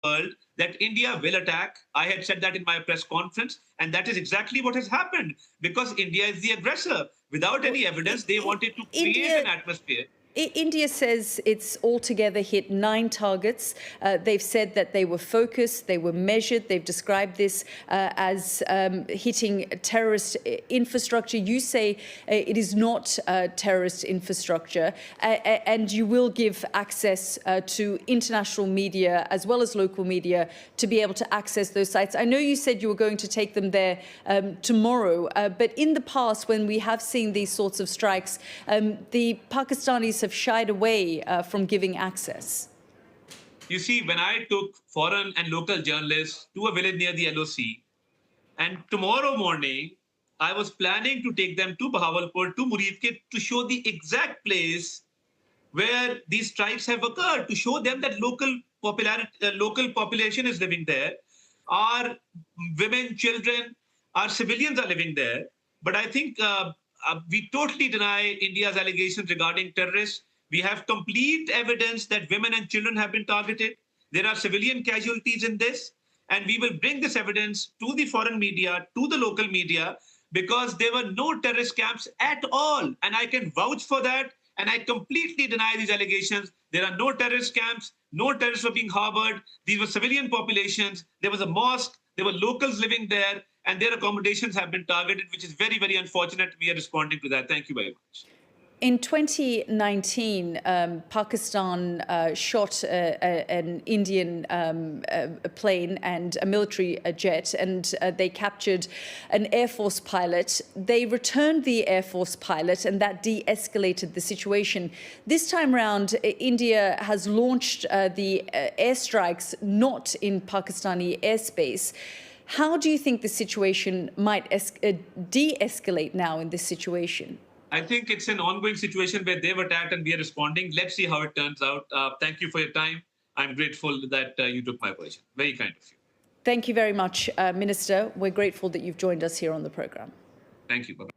world that India will attack. I had said that in my press conference, and that is exactly what has happened because India is the aggressor. Without any evidence, they wanted to create an atmosphere. India says it's altogether hit 9 targets. They've said that they were focused, they were measured. They've described this as hitting terrorist infrastructure. You say it is not terrorist infrastructure, and you will give access to international media as well as local media to be able to access those sites. I know you said you were going to take them there tomorrow, but in the past, when we have seen these sorts of strikes, the Pakistanis have shied away from giving access. You see, when I took foreign and local journalists to a village near the LOC, and tomorrow morning, I was planning to take them to Bahawalpur, to Muridke, to show the exact place where these strikes have occurred, to show them that local population is living there. Our women, children, our civilians are living there. But I think we totally deny India's allegations regarding terrorists. We have complete evidence that women and children have been targeted. There are civilian casualties in this. And we will bring this evidence to the foreign media, to the local media, because there were no terrorist camps at all. And I can vouch for that. And I completely deny these allegations. There are no terrorist camps. No terrorists were being harbored. These were civilian populations. There was a mosque. There were locals living there. And their accommodations have been targeted, which is very, very unfortunate. We are responding to that. Thank you very much. In 2019, Pakistan shot an Indian plane and a military jet, and they captured an Air Force pilot. They returned the Air Force pilot, and that de-escalated the situation. This time round, India has launched the airstrikes not in Pakistani airspace. How do you think the situation might de-escalate now in this situation? I think it's an ongoing situation where they've attacked and we are responding. Let's see how it turns out. Thank you for your time. I'm grateful that you took my position. Very kind of you. Thank you very much, Minister. We're grateful that you've joined us here on the programme. Thank you. Bye-bye.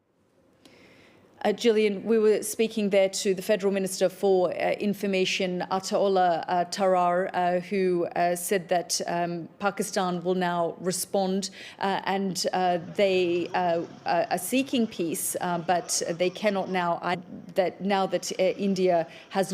Gillian, we were speaking there to the Federal Minister for Information, Atta Tarar, who said that Pakistan will now respond and they are seeking peace, but they cannot now, now that India has